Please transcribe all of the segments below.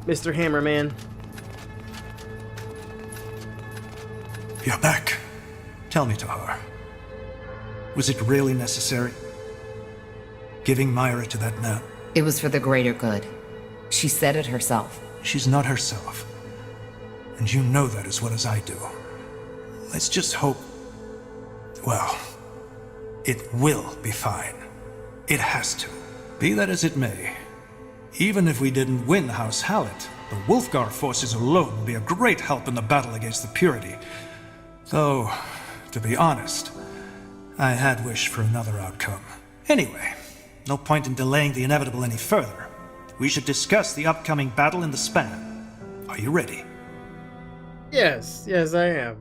Mr. Hammerman. You're back. Tell me, Tahar. Was it really necessary? Giving Myra to that man? It was for the greater good. She said it herself. She's not herself. And you know that as well as I do. Let's just hope... Well, it will be fine. It has to. Be that as it may. Even if we didn't win House Hallett, the Wolfgar forces alone will be a great help in the battle against the Purity. Though, to be honest, I had wished for another outcome. Anyway, no point in delaying the inevitable any further. We should discuss the upcoming battle in the span. Are you ready? Yes, I am.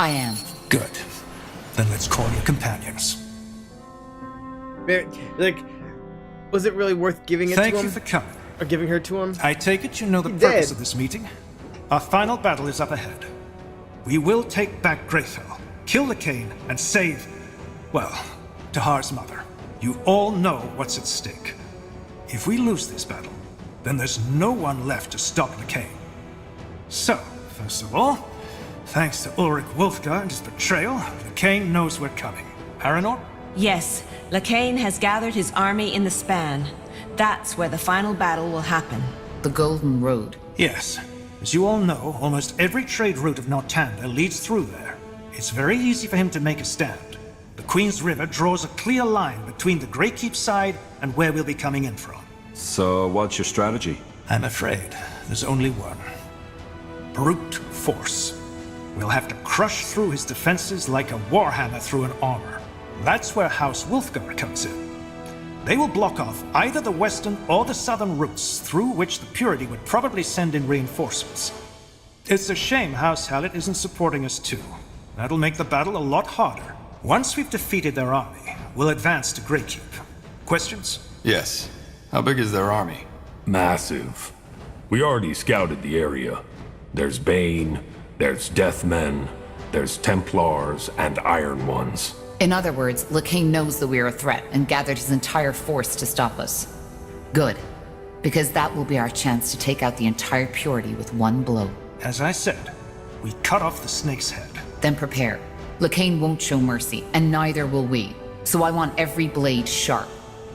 I am. Good. Then let's call your companions. Like, was it really worth giving it Thank to him? you for coming. Or giving her to him? I take it you know the He purpose did. of this meeting. Our final battle is up ahead. We will take back Greyfell, kill Lacaine, and save, well, Tahar's mother. You all know what's at stake. If we lose this battle, then there's no one left to stop Lacaine. So, first of all, thanks to Ulrich Wolfgar and his betrayal, Lacaine knows we're coming. Aonir? Yes, Lacaine has gathered his army in the span. That's where the final battle will happen. The Golden Road. Yes. As you all know, almost every trade route of Nortanda leads through there. It's very easy for him to make a stand. The Queen's River draws a clear line between the Greykeep side and where we'll be coming in from. So, what's your strategy? I'm afraid there's only one. Brute force. We'll have to crush through his defenses like a warhammer through an armor. That's where House Wolfgar comes in. They will block off either the western or the southern routes through which the Purity would probably send in reinforcements. It's a shame House Hallett isn't supporting us too. That'll make the battle a lot harder. Once we've defeated their army, we'll advance to Greykeep. Questions? Yes. How big is their army? Massive. We already scouted the area. There's Bane, there's Deathmen, there's Templars, and Iron Ones. In other words, Lacaine knows that we're a threat and gathered his entire force to stop us. Good. Because that will be our chance to take out the entire Purity with one blow. As I said, we cut off the snake's head. Then prepare. Lacaine won't show mercy, and neither will we. So I want every blade sharp.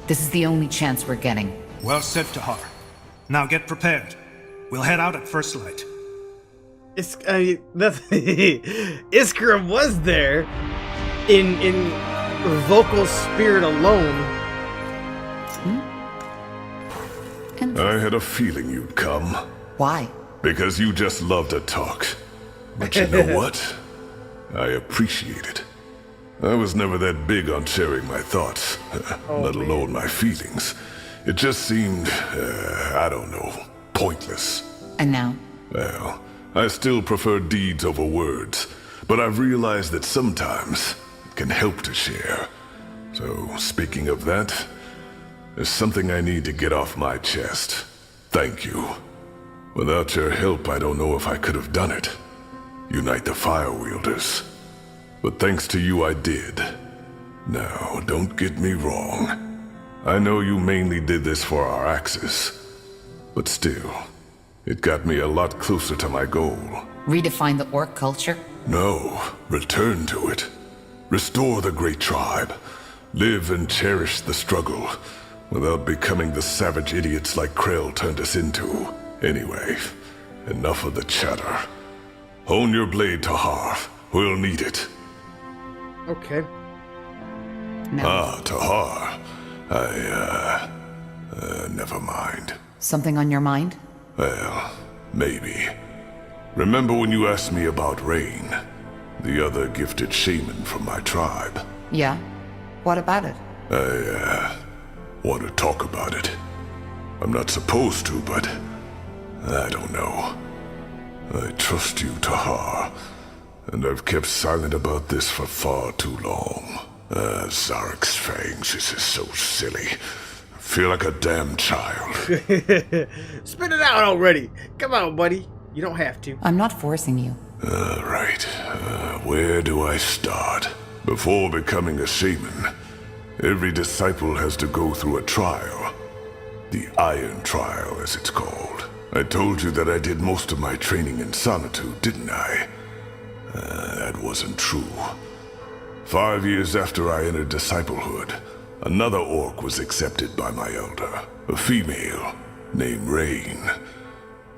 This is the only chance we're getting. Well said, Tahar. Now get prepared. We'll head out at first light. Iskra was there in vocal spirit alone. And I had a feeling you'd come. why? Because you just love to talk. But you know what? I appreciate it. I was never that big on sharing my thoughts, let alone my feelings. It just seemed, I don't know, pointless. And now? Well, I still prefer deeds over words, but I've realized that sometimes it can help to share. So, speaking of that, there's something I need to get off my chest. Thank you. Without your help, I don't know if I could have done it. Unite the Fire Wielders. But thanks to you, I did. Now, don't get me wrong. I know you mainly did this for our axis. But still, it got me a lot closer to my goal. Redefine the orc culture? No, return to it. Restore the great tribe. Live and cherish the struggle, without becoming the savage idiots like Krell turned us into. Anyway, enough of the chatter. Hone your blade, Tahar. We'll need it. Okay. No. Ah, Tahar. Never mind. Something on your mind? Well, maybe. Remember when you asked me about Rain? The other gifted shaman from my tribe. Yeah. What about it? I want to talk about it. I'm not supposed to, but I don't know. I trust you, Tahar, and I've kept silent about this for far too long. Sarek's fangs, this is so silly. I feel like a damn child. Spit it out already. Come on, buddy. You don't have to. I'm not forcing you. Right. Where do I start? Before becoming a shaman, every disciple has to go through a trial. The Iron Trial, as it's called. I told you that I did most of my training in solitude, didn't I? That wasn't true. 5 years after I entered disciplehood, another orc was accepted by my elder, a female named Rain.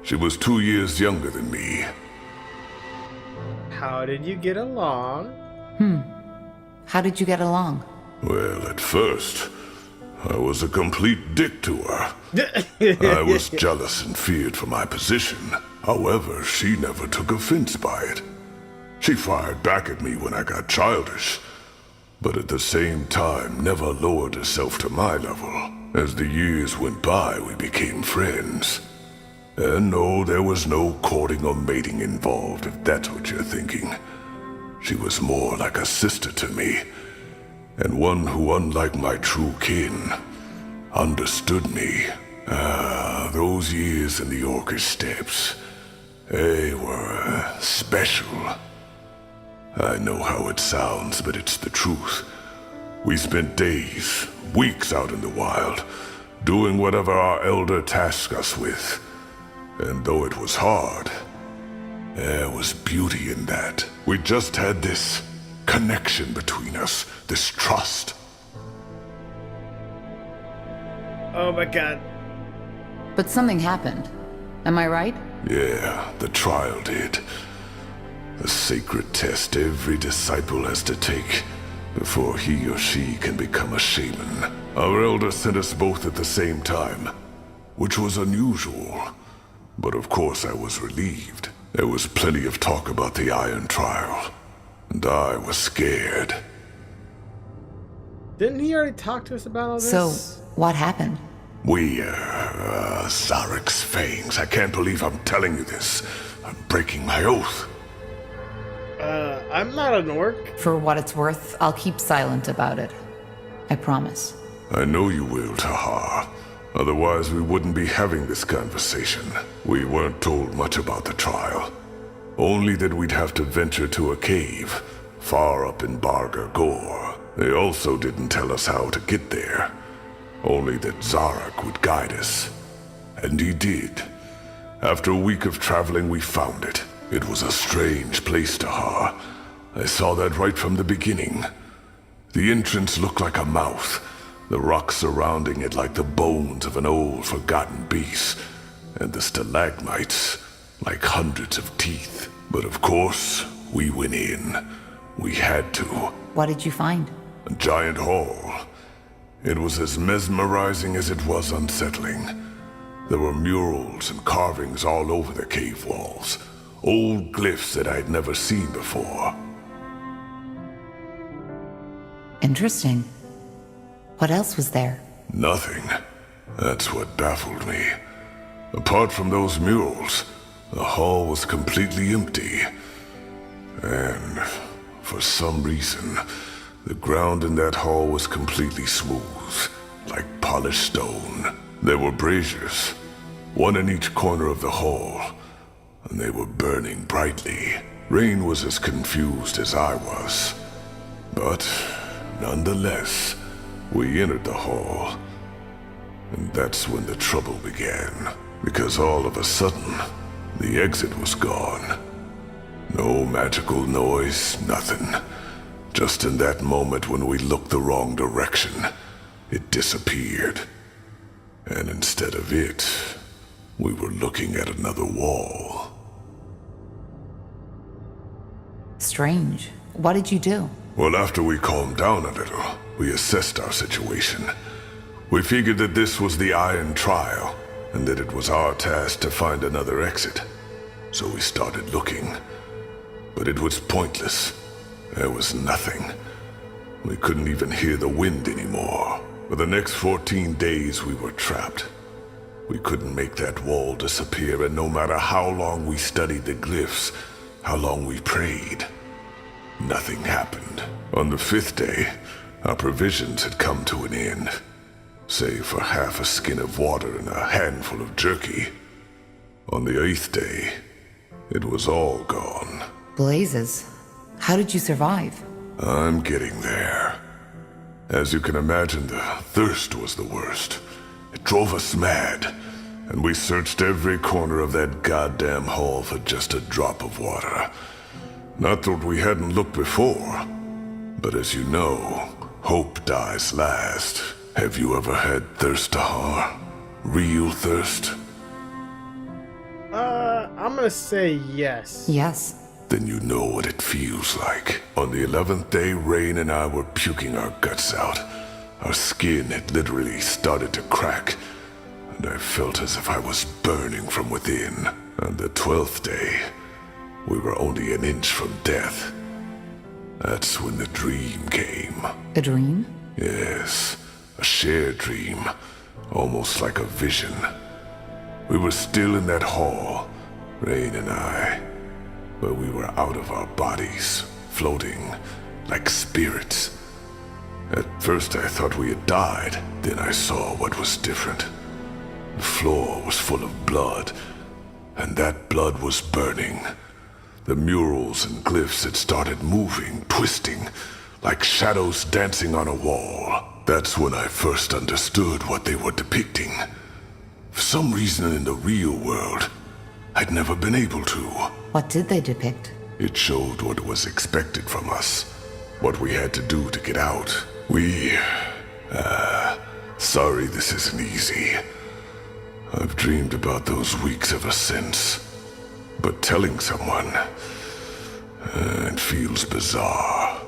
She was 2 years younger than me. How did you get along? How did you get along? Well, at first, I was a complete dick to her. I was jealous and feared for my position. However, she never took offense by it. She fired back at me when I got childish, but at the same time never lowered herself to my level. As the years went by, we became friends. And no, there was no courting or mating involved, if that's what you're thinking. She was more like a sister to me, and one who, unlike my true kin, understood me. Those years in the Orcish steppes, they were special. I know how it sounds, but it's the truth. We spent days, weeks out in the wild, doing whatever our elder tasked us with. And though it was hard, there was beauty in that. We just had this connection between us, this trust. Oh my god. But something happened. Am I right? Yeah, the trial did. A sacred test every disciple has to take before he or she can become a shaman. Our elder sent us both at the same time, which was unusual. But of course I was relieved. There was plenty of talk about the Iron Trial, and I was scared. Didn't he already talk to us about all this? So, what happened? Sarek's fangs. I can't believe I'm telling you this. I'm breaking my oath. I'm not an orc. For what it's worth, I'll keep silent about it. I promise. I know you will, Tahar. Otherwise, we wouldn't be having this conversation. We weren't told much about the trial. Only that we'd have to venture to a cave, far up in Bargar Gore. They also didn't tell us how to get there. Only that Sarek would guide us. And he did. After a week of traveling, we found it. It was a strange place, Tahar. I saw that right from the beginning. The entrance looked like a mouth. The rocks surrounding it like the bones of an old forgotten beast, and the stalagmites like hundreds of teeth. But of course, we went in. We had to. What did you find? A giant hall. It was as mesmerizing as it was unsettling. There were murals and carvings all over the cave walls. Old glyphs that I'd never seen before. Interesting. What else was there? Nothing. That's what baffled me. Apart from those murals, the hall was completely empty. And for some reason, the ground in that hall was completely smooth, like polished stone. There were braziers, one in each corner of the hall, and they were burning brightly. Rain was as confused as I was. But nonetheless, we entered the hall, and that's when the trouble began. Because all of a sudden, the exit was gone. No magical noise, nothing. Just in that moment when we looked the wrong direction, it disappeared. And instead of it, we were looking at another wall. Strange. What did you do? Well, after we calmed down a little, we assessed our situation. We figured that this was the Iron Trial, and that it was our task to find another exit. So we started looking. But it was pointless. There was nothing. We couldn't even hear the wind anymore. For the next 14 days, we were trapped. We couldn't make that wall disappear, and no matter how long we studied the glyphs, how long we prayed, nothing happened. On the 5th day, our provisions had come to an end, save for half a skin of water and a handful of jerky. On the 8th day, it was all gone. Blazes. How did you survive? I'm getting there. As you can imagine, the thirst was the worst. It drove us mad, and we searched every corner of that goddamn hall for just a drop of water. Not that we hadn't looked before, but as you know, hope dies last. Have you ever had thirst, Tahar? Real thirst? I'm gonna say yes. Yes. Then you know what it feels like. On the 11th day, Rain and I were puking our guts out. Our skin had literally started to crack, and I felt as if I was burning from within. On the 12th day, we were only an inch from death. That's when the dream came. A dream? Yes, a shared dream, almost like a vision. We were still in that hall, Rain and I, but we were out of our bodies, floating like spirits. At first I thought we had died, then I saw what was different. The floor was full of blood, and that blood was burning. The murals and glyphs had started moving, twisting, like shadows dancing on a wall. That's when I first understood what they were depicting. For some reason in the real world, I'd never been able to. What did they depict? It showed what was expected from us, what we had to do to get out. Sorry this isn't easy. I've dreamed about those weeks ever since. But telling someone, it feels bizarre.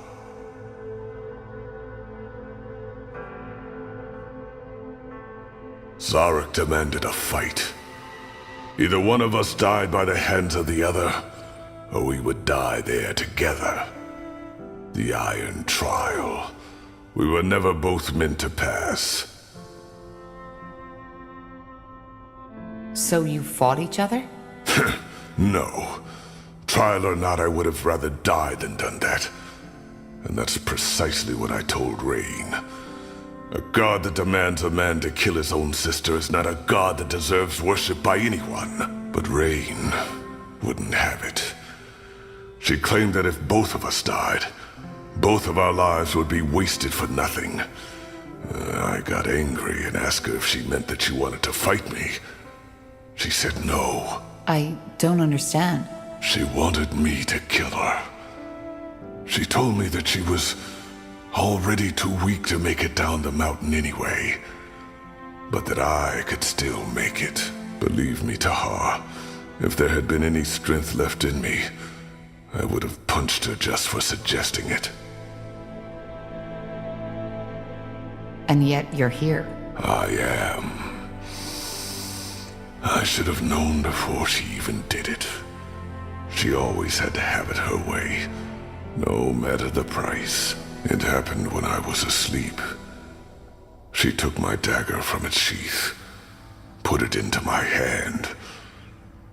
Sarek demanded a fight. Either one of us died by the hands of the other, or we would die there together. The Iron Trial. We were never both meant to pass. So you fought each other? No. Trial or not, I would have rather died than done that. And that's precisely what I told Rain. A god that demands a man to kill his own sister is not a god that deserves worship by anyone. But Rain wouldn't have it. She claimed that if both of us died, both of our lives would be wasted for nothing. I got angry and asked her if she meant that she wanted to fight me. She said no. I don't understand. She wanted me to kill her. She told me that she was already too weak to make it down the mountain anyway, but that I could still make it. Believe me, Tahar, if there had been any strength left in me, I would have punched her just for suggesting it. And yet you're here. I am. I should have known before she even did it. She always had to have it her way, no matter the price. It happened when I was asleep. She took my dagger from its sheath, put it into my hand,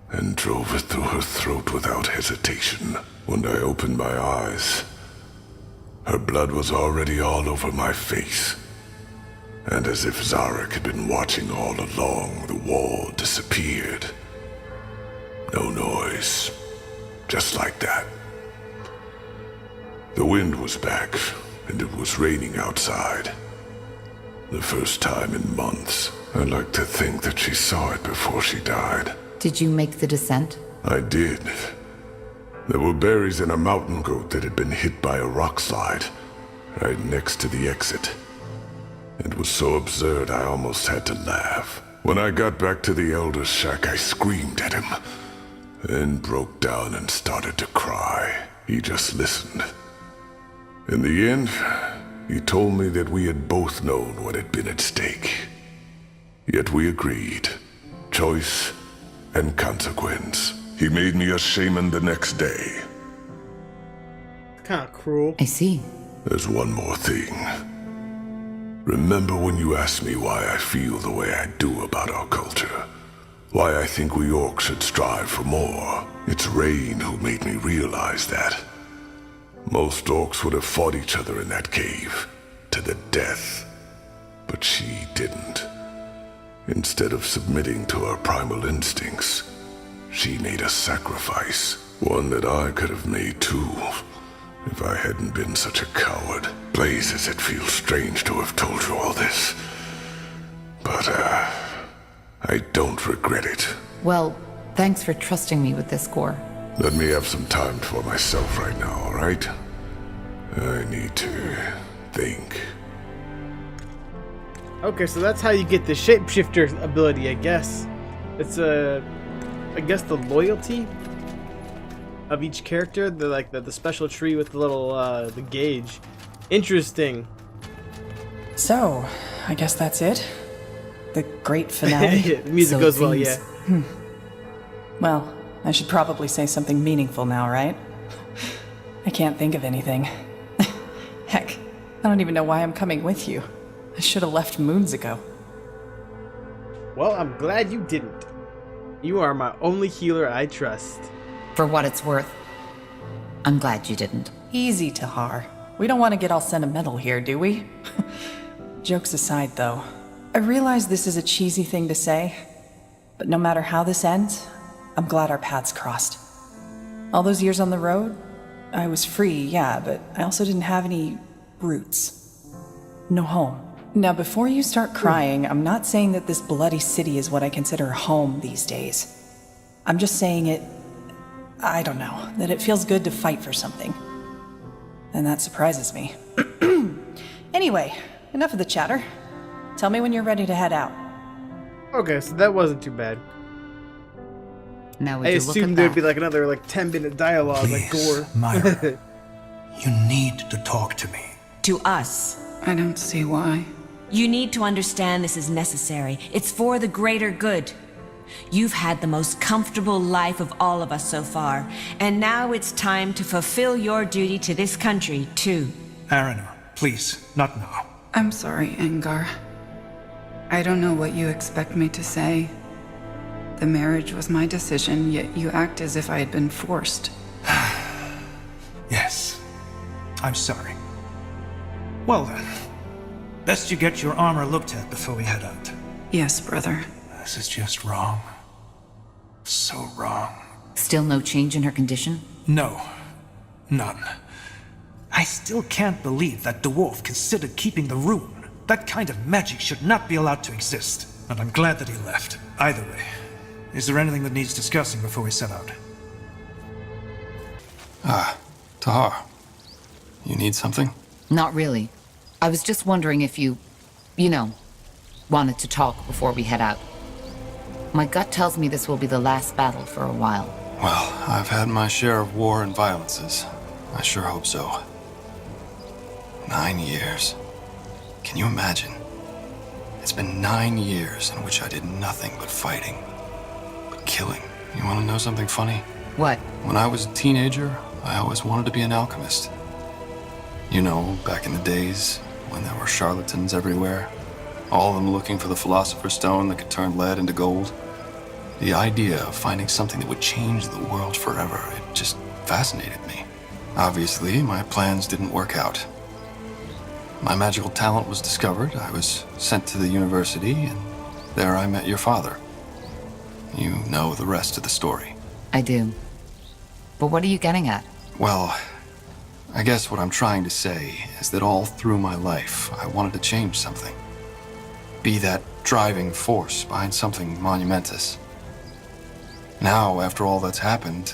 and drove it through her throat without hesitation. When I opened my eyes, her blood was already all over my face. And as if Sarek had been watching all along, the wall disappeared. No noise. Just like that. The wind was back, and it was raining outside. The first time in months. I'd like to think that she saw it before she died. Did you make the descent? I did. There were berries in a mountain goat that had been hit by a rock slide, right next to the exit. It was so absurd I almost had to laugh. When I got back to the Elder's shack, I screamed at him, then broke down and started to cry. He just listened. In the end, he told me that we had both known what had been at stake. Yet we agreed. Choice and consequence. He made me a shaman the next day. Kind of cruel. I see. There's one more thing. Remember when you asked me why I feel the way I do about our culture? Why I think we orcs should strive for more? It's Rain who made me realize that. Most orcs would have fought each other in that cave, to the death. But she didn't. Instead of submitting to her primal instincts, she made a sacrifice. One that I could have made too, if I hadn't been such a coward. Blazes, it feels strange to have told you all this. But, I don't regret it. Well, thanks for trusting me with this, Gore. Let me have some time for myself right now, alright? I need to think. Okay, so that's how you get the shapeshifter ability, I guess. It's I guess the loyalty of each character, the special tree with the little the gauge. Interesting. So, I guess that's it? The great finale? Yeah, the music So goes it well, seems. yeah. Well, I should probably say something meaningful now, right? I can't think of anything. Heck, I don't even know why I'm coming with you. I should have left moons ago. Well, I'm glad you didn't. You are my only healer I trust. For what it's worth, I'm glad you didn't. Easy, Tahar. We don't want to get all sentimental here, do we? Jokes aside, though, I realize this is a cheesy thing to say, but no matter how this ends, I'm glad our paths crossed. All those years on the road, I was free, yeah, but I also didn't have any roots. No home. Now, before you start crying, I'm not saying that this bloody city is what I consider home these days. I'm just saying I don't know, that it feels good to fight for something. And that surprises me. Anyway, enough of the chatter. Tell me when you're ready to head out. Okay, so that wasn't too bad. Now would I you look assumed at there'd that? be like another 10-minute dialogue like Please, Gore. Myra. You need to talk to me. To us. I don't see why. You need to understand this is necessary. It's for the greater good. You've had the most comfortable life of all of us so far, and now it's time to fulfill your duty to this country, too. Aonir, please, not now. I'm sorry, Angar. I don't know what you expect me to say. The marriage was my decision, yet you act as if I had been forced. Yes, I'm sorry. Well then, best you get your armor looked at before we head out. Yes, brother. This is just wrong. So wrong. Still no change in her condition? No, none. I still can't believe that dwarf considered keeping the rune. That kind of magic should not be allowed to exist. And I'm glad that he left. Either way, is there anything that needs discussing before we set out? Tahar. You need something? Not really. I was just wondering if you wanted to talk before we head out. My gut tells me this will be the last battle for a while. Well, I've had my share of war and violences. I sure hope so. 9 years. Can you imagine? It's been 9 years in which I did nothing but fighting. But killing. You want to know something funny? What? When I was a teenager, I always wanted to be an alchemist. You know, back in the days when there were charlatans everywhere. All of them looking for the Philosopher's Stone that could turn lead into gold. The idea of finding something that would change the world forever, it just fascinated me. Obviously, my plans didn't work out. My magical talent was discovered, I was sent to the university, and there I met your father. You know the rest of the story. I do. But what are you getting at? Well, I guess what I'm trying to say is that all through my life, I wanted to change something. Be that driving force behind something monumentous. Now, after all that's happened,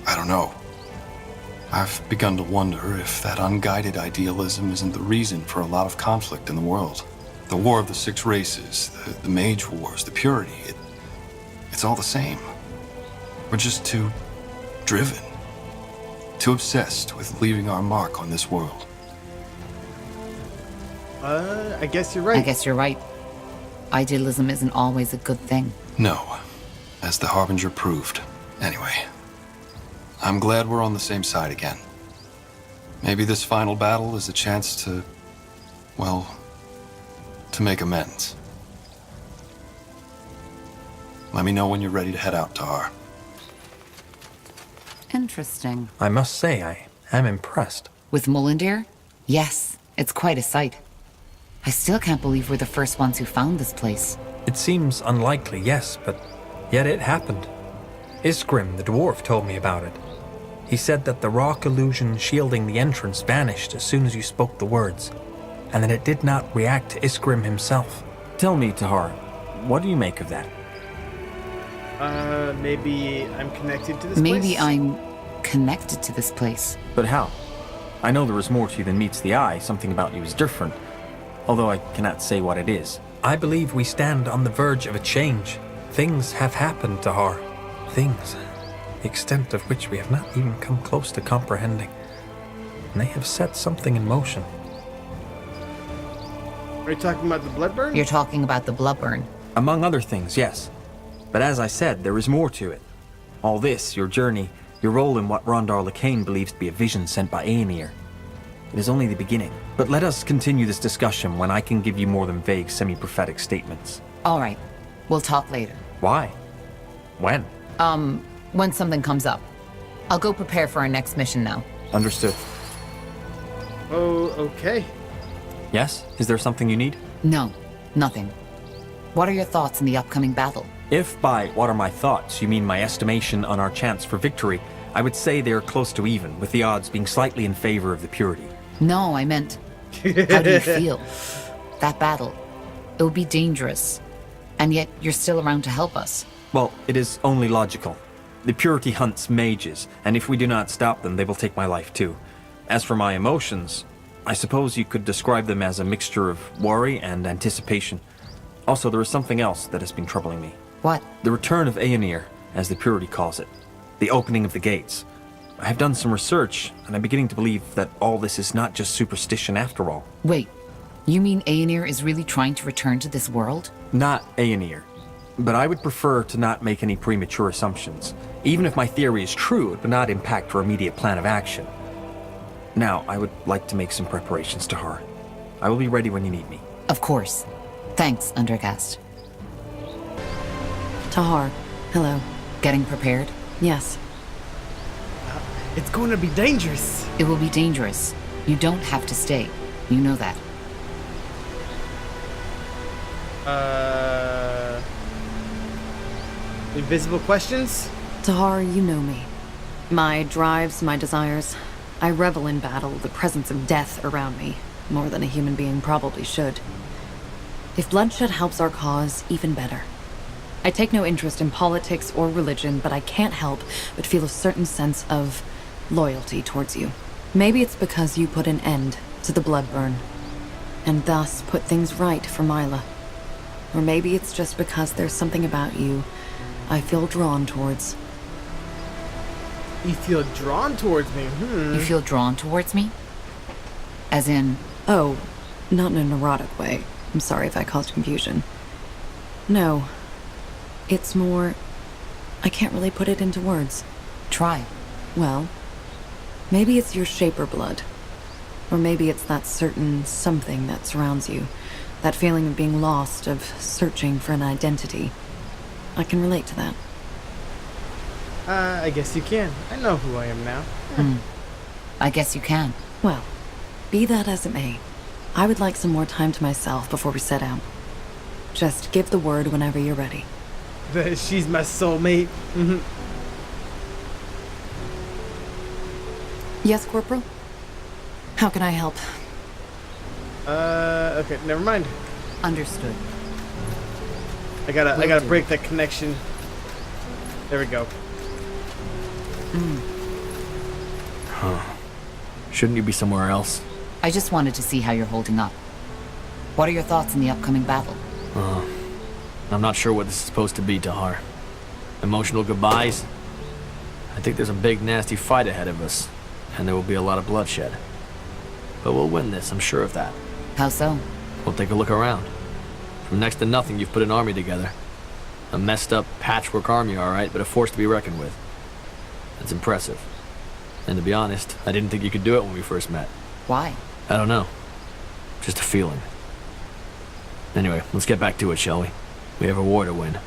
I don't know. I've begun to wonder if that unguided idealism isn't the reason for a lot of conflict in the world. The War of the Six Races, the Mage Wars, the Purity, it's all the same. We're just too driven, too obsessed with leaving our mark on this world. I guess you're right. I guess you're right. Idealism isn't always a good thing. No, as the Harbinger proved. Anyway, I'm glad we're on the same side again. Maybe this final battle is a chance to, well, to make amends. Let me know when you're ready to head out, Tahar. Interesting. I must say, I am impressed. With Mullendeer? Yes, it's quite a sight. I still can't believe we're the first ones who found this place. It seems unlikely, yes, but yet it happened. Isgrim, the dwarf, told me about it. He said that the rock illusion shielding the entrance vanished as soon as you spoke the words, and that it did not react to Isgrim himself. Tell me, Tahar, what do you make of that? Maybe I'm connected to this place? Maybe I'm connected to this place. But how? I know there is more to you than meets the eye. Something about you is different, although I cannot say what it is. I believe we stand on the verge of a change. Things have happened to her. Things, the extent of which we have not even come close to comprehending. And they have set something in motion. Are you talking about the Bloodburn? You're talking about the Bloodburn. Among other things, yes. But as I said, there is more to it. All this, your journey, your role in what Rondar Lacaine believes to be a vision sent by Aonir. It is only the beginning. But let us continue this discussion when I can give you more than vague, semi-prophetic statements. All right. We'll talk later. Why? When? When something comes up. I'll go prepare for our next mission now. Understood. Oh, okay. Yes? Is there something you need? No, nothing. What are your thoughts in the upcoming battle? If by what are my thoughts you mean my estimation on our chance for victory, I would say they are close to even, with the odds being slightly in favor of the purity. No, I meant, how do you feel? That battle, it would be dangerous. And yet, you're still around to help us. Well, it is only logical. The purity hunts mages, and if we do not stop them, they will take my life too. As for my emotions, I suppose you could describe them as a mixture of worry and anticipation. Also, there is something else that has been troubling me. What? The return of Aonir, as the purity calls it. The opening of the gates. I have done some research, and I'm beginning to believe that all this is not just superstition after all. Wait, you mean Aonir is really trying to return to this world? Not Aonir. But I would prefer to not make any premature assumptions. Even if my theory is true, it would not impact our immediate plan of action. Now, I would like to make some preparations to her. I will be ready when you need me. Of course. Thanks, Undercast. Tahar, hello. Getting prepared? Yes. It's going to be dangerous. It will be dangerous. You don't have to stay. You know that. Invisible questions? Tahar, you know me. My drives, my desires. I revel in battle, the presence of death around me, more than a human being probably should. If bloodshed helps our cause, even better. I take no interest in politics or religion, but I can't help but feel a certain sense of loyalty towards you. Maybe it's because you put an end to the Bloodburn, and thus put things right for Mila. Or maybe it's just because there's something about you I feel drawn towards. You feel drawn towards me? You feel drawn towards me? As in... Oh, not in a neurotic way. I'm sorry if I caused confusion. No. It's more... I can't really put it into words. Try. Well, maybe it's your Shaper blood. Or maybe it's that certain something that surrounds you. That feeling of being lost, of searching for an identity. I can relate to that. I guess you can. I know who I am now. I guess you can. Well, be that as it may, I would like some more time to myself before we set out. Just give the word whenever you're ready. She's my soulmate. Yes, Corporal? How can I help? Okay, never mind. Understood. I gotta break that connection. There we go. Huh. Shouldn't you be somewhere else? I just wanted to see how you're holding up. What are your thoughts in the upcoming battle? I'm not sure what this is supposed to be, Tahar. Emotional goodbyes? I think there's a big nasty fight ahead of us, and there will be a lot of bloodshed. But we'll win this, I'm sure of that. How so? We'll take a look around. From next to nothing, you've put an army together. A messed up patchwork army, alright, but a force to be reckoned with. That's impressive. And to be honest, I didn't think you could do it when we first met. Why? I don't know. Just a feeling. Anyway, let's get back to it, shall we? We have a war to win.